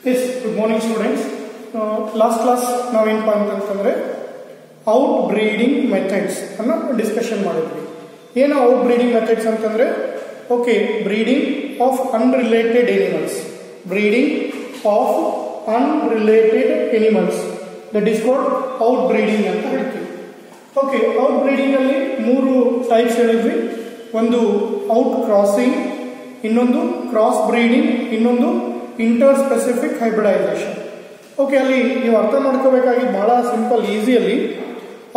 Yes, good morning students. Last class ನಾವೇನಪ್ಪ ಅಂತಂದ್ರೆ out breeding methods ಅನ್ನು ಡಿಸ್ಕಷನ್ ಮಾಡಿದ್ವಿ. ಏನು ಔಟ್ ಬ್ರೀಡಿಂಗ್ ಮೆಥಡ್ಸ್ ಅಂತಂದ್ರೆ okay breeding of unrelated animals, breeding of unrelated animals that is called out breeding ಅಂತ ಹೇಳ್ತೀವಿ. Okay, out breeding ಅಲ್ಲಿ ಮೂರು ಟೈಪ್ಸ್ ಹೇಳಿದ್ವಿ. ಒಂದು ಔಟ್ ಕ್ರಾಸಿಂಗ್, ಇನ್ನೊಂದು ಕ್ರಾಸ್ ಬ್ರೀಡಿಂಗ್, ಇನ್ನೊಂದು ಇಂಟರ್ ಸ್ಪೆಸಿಫಿಕ್ ಹೈಬ್ರಿಡೈಸೇಷನ್. ಓಕೆ, ಅಲ್ಲಿ ನೀವು ಅರ್ಥ ಮಾಡ್ಕೋಬೇಕಾಗಿ ಬಹಳ ಸಿಂಪಲ್ ಈಸಿಯಲ್ಲಿ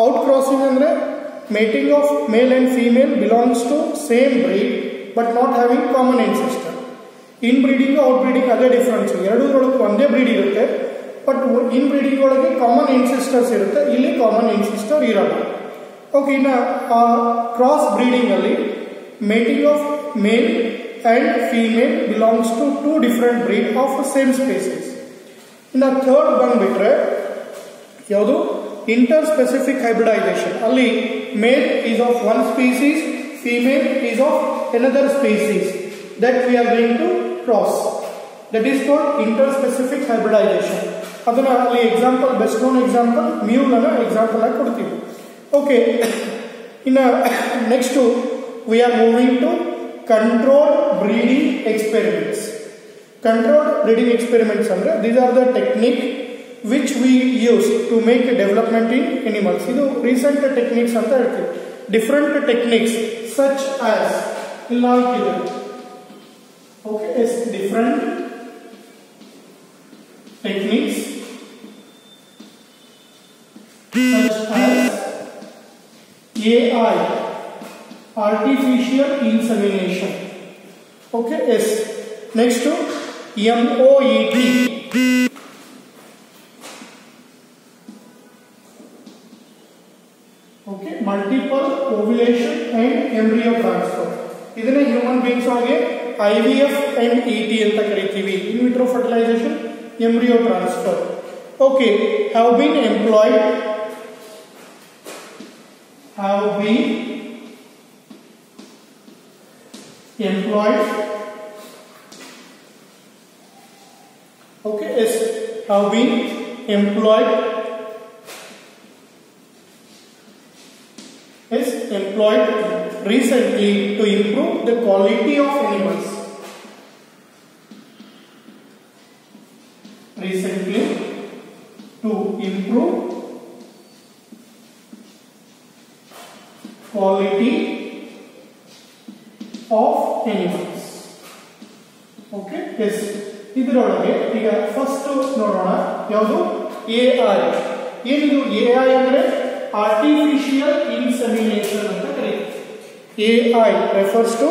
ಔಟ್ ಕ್ರಾಸಿಂಗ್ ಅಂದರೆ mating of male and female belongs to same breed but not having common ancestor. Inbreeding outbreeding ಅದೇ ಡಿಫ್ರೆನ್ಸ್, ಎರಡೂರೊಳಗೆ ಒಂದೇ ಬ್ರೀಡ್ ಇರುತ್ತೆ ಬಟ್ ಇನ್ ಬ್ರೀಡಿಂಗ್ ಒಳಗೆ ಕಾಮನ್ ಎನ್ಸಿಸ್ಟರ್ಸ್ ಇರುತ್ತೆ, ಇಲ್ಲಿ ಕಾಮನ್ ಎನ್ಸಿಸ್ಟರ್ ಇರಲ್ಲ. ಓಕೆ, ಇನ್ನು ಕ್ರಾಸ್ ಬ್ರೀಡಿಂಗ್ ಅಲ್ಲಿ mating of male and female belongs to two different breed of same species. ಇನ್ನು ಥರ್ಡ್ ಬಂದ್ಬಿಟ್ರೆ ಯಾವುದು ಇಂಟರ್ ಸ್ಪೆಸಿಫಿಕ್ ಹೈಬ್ರಿಡೈಸೇಷನ್. ಅಲ್ಲಿ male is of one species, female is of another species that we are going to cross, that is called interspecific hybridization. ಅದನ್ನ ಅಲ್ಲಿ example, best known example mule ಅನ್ನ example ಆಗಿ ಕೊಡ್ತೀವಿ. Okay, ಇನ್ನು next we are moving to controlled breeding experiments. Controlled breeding experiments andre these are the technique which we use to make a development in animals. Idu recent techniques anta ಹೇಳ್ತೀವಿ. Different techniques such as illikide. Okay, is different techniques such as AI, artificial insemination. Okay, yes. Next to MOET. Okay, multiple ovulation and embryo transfer. ಇದನ್ನೇ human beings ಒಳಗೆ IVF and ET ಅಂತ ಕರಿತೀವಿ. In vitro fertilisation, embryo transfer. Okay, have been employed okay, yes, have been employed recently to improve the quality of animals. Recently to improve quality of animals. Okay, yes. ಇದರೊಳಗೆ ಈಗ first ನೋಡೋಣ ಯಾವುದು AI. ಏನಿದು AI ಅಂದ್ರೆ artificial insemination ಅಂತ ಕರೀತೀವಿ. AI refers to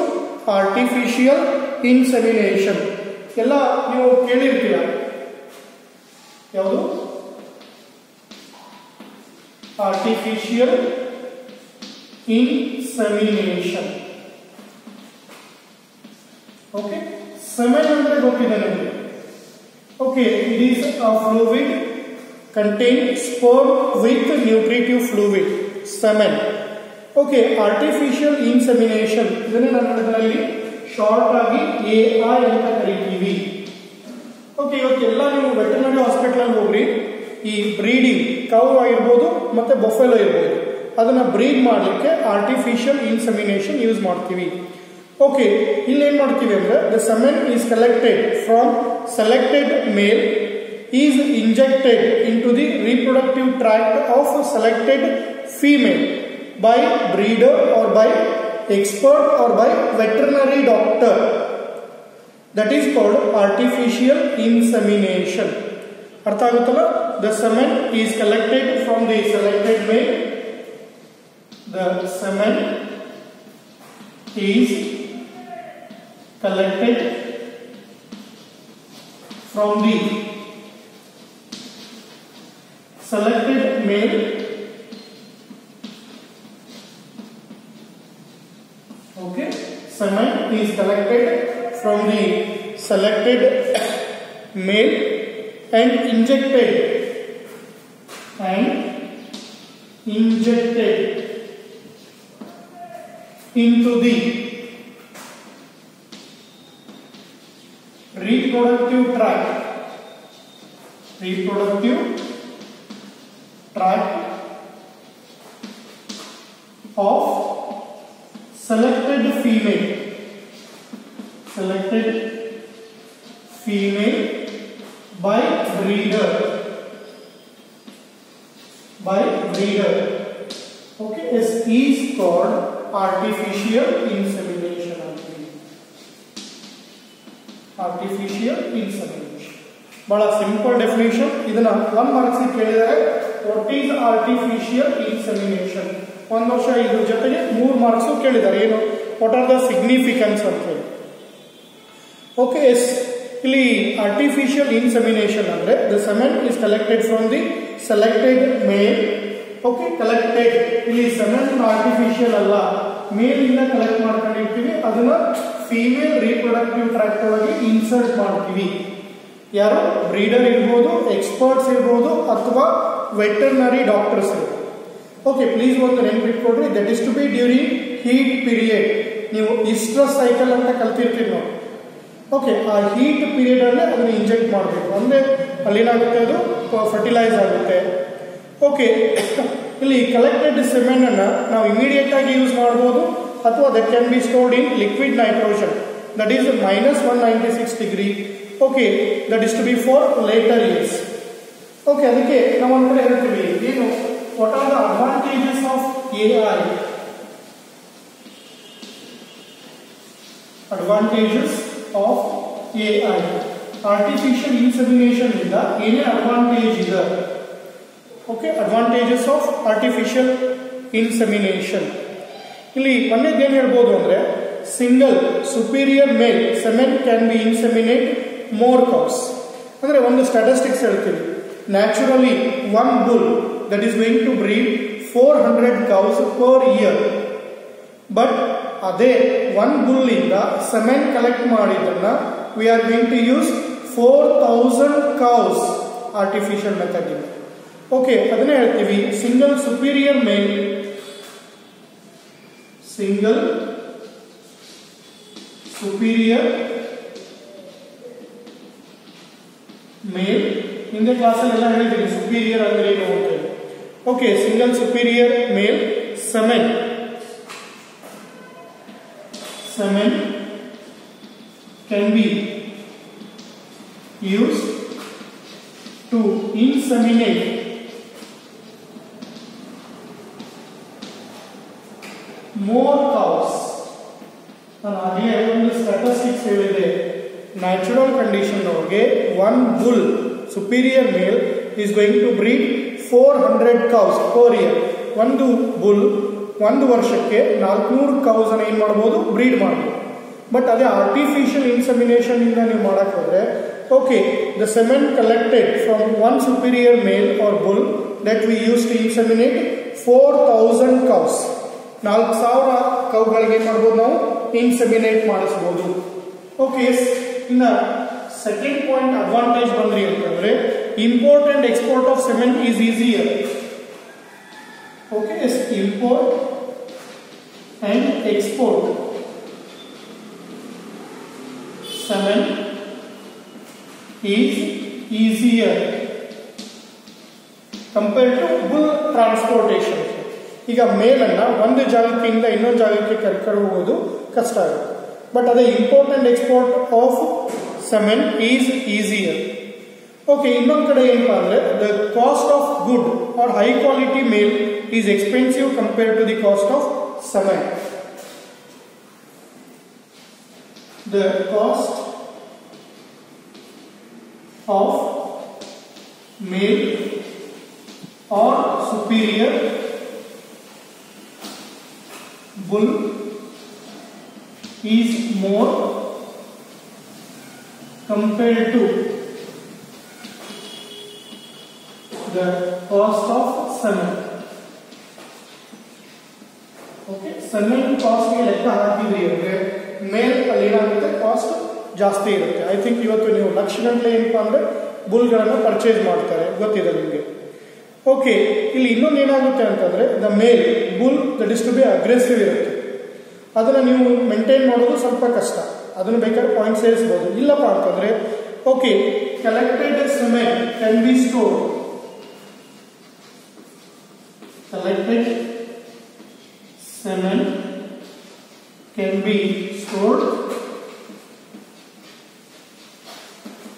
artificial insemination. ಎಲ್ಲ ನೀವು ಕೇಳಿರ್ತೀರ ಯಾವುದು ಆರ್ಟಿಫಿಷಿಯಲ್ ಇನ್ಸೆಮಿನೇಷನ್. ಓಕೆ, ಸೆಮೆನ್ ಅಂದ್ರೆ ಗೊತ್ತಿದೆ ನಿಮಗೆ. Okay, it is a fluid contain sperm with nutritive fluid, semen. Okay, artificial insemination ಇದನ್ನೇ ನಾನು ಇದರಲ್ಲಿ ಶಾರ್ಟ್ ಆಗಿ AI ಅಂತ ಕರಿತೀವಿ. ಓಕೆ, ಇವತ್ತೆಲ್ಲ ನೀವು ವೆಟರ್ನರಿ ಹಾಸ್ಪಿಟಲ್ ಅಲ್ಲಿ ಹೋಗ್ರಿ, ಈ ಬ್ರೀಡಿಂಗ್ ಕೌ ಆಗಿರ್ಬೋದು ಮತ್ತೆ ಬಫೆಲೋ ಇರ್ಬೋದು, ಅದನ್ನ ಬ್ರೀಡ್ ಮಾಡಲಿಕ್ಕೆ ಆರ್ಟಿಫಿಷಿಯಲ್ ಇನ್ಸೆಮಿನೇಷನ್ ಯೂಸ್ ಮಾಡ್ತೀವಿ. ಓಕೆ, ಇಲ್ಲಿ ಏನ್ ಮಾಡ್ತೀವಿ ಅಂದ್ರೆ the semen is collected from selected male is injected into the reproductive tract of selected female by breeder or by expert or by veterinary doctor. That is called artificial insemination. ಅರ್ಥ ಆಗುತ್ತಲ್ಲ? The semen is collected from the selected male. The semen is collected from the selected male okay, semen is collected from the selected male and injected into the reproductive tract reproductive tract of selected female by breeder. Okay, this is called artificial insemination. Artificial insemination. बड़ा simple definition. ಇದನ್ನ 1 marks ಕೇಳಿದರೆ what is artificial insemination. ಒಂದು ವರ್ಷ ಇದ್ರ ಜೊತೆಗೆ 3 marks ಕೇಳಿದ್ದಾರೆ. ಏನು what are the significance ಅಂತ ಹೇಳಿ. ಓಕೆ, ಇಲ್ಲಿ artificial insemination ಅಂದ್ರೆ the semen is collected from the selected male. Okay, collected ಇಲ್ಲಿ semen artificial ಅಲ್ಲ, ಮೇಲ್ ಇಂದ ಕಲೆಕ್ಟ್ ಮಾಡ್ಕೊಂಡಿರ್ತೀವಿ, ಅದನ್ನ ಫೀಮೇಲ್ ರೀಪ್ರೊಡಕ್ಟಿವ್ ಟ್ರ್ಯಾಕ್ಟ್ ಒಳಗೆ ಇನ್ಸರ್ಟ್ ಮಾಡ್ತೀವಿ. ಯಾರು ಬ್ರೀಡರ್ ಇರ್ಬೋದು, ಎಕ್ಸ್ಪರ್ಟ್ಸ್ ಇರ್ಬೋದು, ಅಥವಾ ವೆಟರ್ನರಿ ಡಾಕ್ಟರ್ಸ್ ಇರ್ಬೋದು. ಓಕೆ, ಪ್ಲೀಸ್ ಒಂದು ನೆನಪಿಟ್ಕೊಡ್ರಿ, that is to be during heat period. ನೀವು ಈಸ್ಟ್ರಸ್ ಸೈಕಲ್ ಅಂತ ಕಲ್ತಿರ್ತೀವಿ ನಾವು. ಓಕೆ, ಆ ಹೀಟ್ ಪೀರಿಯಡ್ ಅಲ್ಲೇ ಅದನ್ನ ಇಂಜೆಕ್ಟ್ ಮಾಡಬೇಕು, ಅಂದ್ರೆ ಅಲ್ಲೇನಾಗುತ್ತೆ, ಅದು ಫರ್ಟಿಲೈಸ್ ಆಗುತ್ತೆ. ಓಕೆ, ಇಲ್ಲಿ ಕಲೆಕ್ಟೆಡ್ ಸೆಮೆನ್ ಅನ್ನ ನಾವು ಇಮಿಡಿಯೇಟ್ ಆಗಿ ಯೂಸ್ ಮಾಡಬಹುದು, ಅಥವಾ that can be stored in liquid nitrogen, that is -196 degree. Okay, that is to be for later years. Okay, ಅದಕ್ಕೆ ನಾವು ಒಂದು ಕಡೆ ಹೇಳ್ತೀವಿ, ಏನು what are the advantages of AI. Advantages of AI, artificial insemination ಇಂದ ಏನೇ ಅಡ್ವಾಂಟೇಜ್ ಇದೆ. Okay, advantages of artificial insemination. ಇಲ್ಲಿ ಒಂದೇದು ಏನು ಹೇಳ್ಬೋದು ಅಂದ್ರೆ, single superior male semen can be inseminate more cows. ಅಂದ್ರೆ ಒಂದು ಸ್ಟಾಟಿಸ್ಟಿಕ್ಸ್ ಹೇಳ್ತೀವಿ, naturally one bull that is going to breed 400 cows per year. But ಅದೇ ಒನ್ ಬುಲ್ ಇಂದ ಸೆಮೆನ್ ಕಲೆಕ್ಟ್ ಮಾಡಿದ್ದನ್ನ we are going to use 4000 cows artificial method ಇಂದ. Okay, ಅದನ್ನೇ ಹೇಳ್ತೀವಿ single superior male, single superior male. ಹಿಂದೆ ಕ್ಲಾಸಲ್ಲಿ ಎಲ್ಲ ಹೇಳಿದ್ದೀನಿ ಸುಪೀರಿಯರ್ ಅಂದ್ರೆ ಏನು ಅಂತ ಹೇಳಿ. Okay, single superior male semen can be used to inseminate more cows. ನಾನು ಹಾಗೆ ಒಂದು ಸ್ಟಾಟಿಸ್ಟಿಕ್ಸ್ ಹೇಳಿದೆ, ನ್ಯಾಚುರಲ್ ಕಂಡೀಷನ್ ಅವ್ರಿಗೆ one bull superior male is going to breed 400 cows per year. ಒಂದು ಬುಲ್ ಒಂದು ವರ್ಷಕ್ಕೆ 400 cows ಅನ್ನು ಏನ್ ಮಾಡಬಹುದು, ಬ್ರೀಡ್ ಮಾಡಬಹುದು. ಬಟ್ ಅದೇ ಆರ್ಟಿಫಿಷಿಯಲ್ ಇನ್ಸೆಮಿನೇಷನ್ ಇಂದ ನೀವು ಮಾಡಕ್ ಹೋದ್ರೆ, okay, the semen collected from one superior male or bull that we use to inseminate 4000 cows. 4000 ಕೌಗಳಿಗೆ ಏನ್ ಮಾಡಬಹುದು, ನಾವು ಇನ್ಸೆಮಿನೇಟ್ ಮಾಡಿಸಬಹುದು. ಓಕೆ, ಇನ್ನ ಸೆಕೆಂಡ್ ಪಾಯಿಂಟ್ ಅಡ್ವಾಂಟೇಜ್ ಬಂದ್ರಿ ಅಂತಂದ್ರೆ, import and export of semen is easier. Okay, import and export semen is easier compared to bull transportation. ಈಗ ಮೇಲನ್ನ ಒಂದು ಜಾಗಕ್ಕಿಂತ ಇನ್ನೊಂದು ಜಾಗಕ್ಕೆ ಕರ್ಕೊಂಡು ಹೋಗೋದು ಕಷ್ಟ ಆಗುತ್ತೆ. ಬಟ್ ಅದೇ import and export of semen is easier. Okay, ಇನ್ನೊಂದು ಕಡೆ ಏನಪ್ಪಾ ಅಂದ್ರೆ, the cost of good or high quality male is expensive compared to the cost of semen. The cost of male or superior bull is more compared to the cost of semen. Okay, semen cost ಗೆ ಲೆಕ್ಕ ಹಾಕಿದ್ರಿ ಅಂದ್ರೆ ಮೇಲ್ ಅಲ್ಲಿ ಏನಾಗುತ್ತೆ, cost ಜಾಸ್ತಿ ಇರುತ್ತೆ. I think ಇವತ್ತು ನೀವು ಲಕ್ಷಗಟ್ಟಲೆ ಏನಪ್ಪಾ ಅಂದ್ರೆ ಬುಲ್ಗಳನ್ನು ಪರ್ಚೇಸ್ ಮಾಡ್ತಾರೆ, ಗೊತ್ತಿದೆ ನಿಮಗೆ. ಓಕೆ, ಇಲ್ಲಿ ಇನ್ನೊಂದು ಏನಾಗುತ್ತೆ ಅಂತಂದ್ರೆ, the male bull that is to be aggressive ಇರುತ್ತೆ. ಅದನ್ನ ನೀವು ಮೇಂಟೈನ್ ಮಾಡೋದು ಸ್ವಲ್ಪ ಕಷ್ಟ, ಅದನ್ನು ಬೇಕಾದ್ರೆ ಪಾಯಿಂಟ್ ಸೇರಿಸಬಹುದು. ಇಲ್ಲಪ್ಪ ಅಂತಂದ್ರೆ Okay, collected semen can be stored. Collected semen can be stored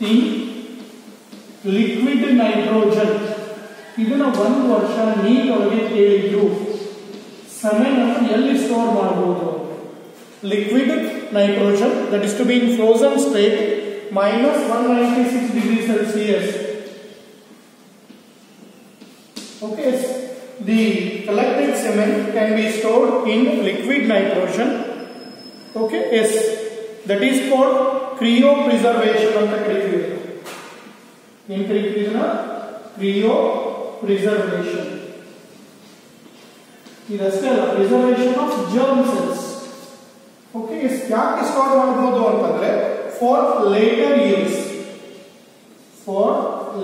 in liquid nitrogen. ಇದನ್ನ 1 ವರ್ಷ ನೀರೊಳಗೆ ಕೇಳಿದ್ರು ಸೆಮೆನ್ ಅನ್ನು ಎಲ್ಲಿ ಸ್ಟೋರ್ ಮಾಡಬಹುದು? Liquid nitrogen, that is to be in frozen state -196 degrees Celsius. Okay, the collected semen can be stored in liquid nitrogen. Okay, yes, that is called cryopreservation ಅಂತ ಕರೀತೀವಿ. ಏನು ಕರೀತೀವಿ ಇದನ್ನ? cryopreservation. ಇದಷ್ಟೇ ಅಲ್ಲ, preservation of germ cells. Okay, ಯಾಕೆ store ಮಾಡಬಹುದು ಅಂತಂದ್ರೆ for later use. For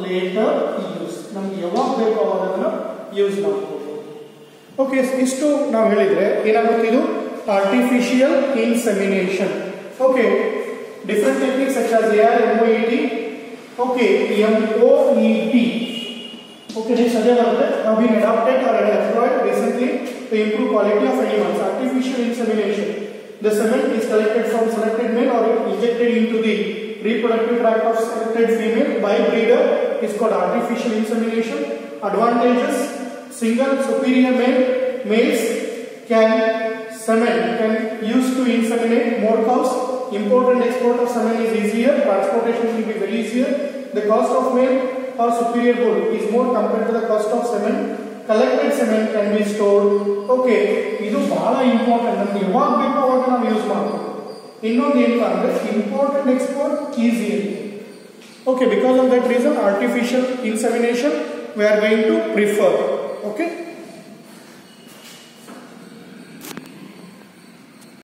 later use, ನಮ್ಗೆ ಯಾವಾಗ ಬೇಕೋ ಅವಾಗ ಅದನ್ನ ಯೂಸ್ ಮಾಡಬಹುದು. ಓಕೆ, ಇಷ್ಟು ನಾವು ಹೇಳಿದ್ರೆ ಏನಾಗುತ್ತೆ, ಇದು artificial insemination. Okay, different techniques such as ARMOET, okay, MOET. Okay, next have been adopted or employed recently to improve quality of animals. Artificial insemination. The semen is collected from selected male or injected into the reproductive tract of selected female by breeder. Is called artificial insemination. Advantages: single superior males can use to inseminate more cows. Import and export of semen is easier. Transportation will be very easier. The cost of male or superior bull is more compared to the cost of semen. Collected semen can be stored. Okay, ಇದು ಬಹಳ important. ನಮ್ಗೆ ಯಾವಾಗ ಬೇಕೋ ಅವಾಗ ನಾವು use ಮಾಡಬಹುದು. ಇನ್ನೊಂದು ಏನಪ್ಪ ಅಂದ್ರೆ ಇಂಪೋರ್ಟ್ ಅಂಡ್ ಎಕ್ಸ್ಪೋರ್ಟ್ ಈಸಿ ಇದೆ. Okay, because of that reason artificial insemination we are going to prefer. Okay.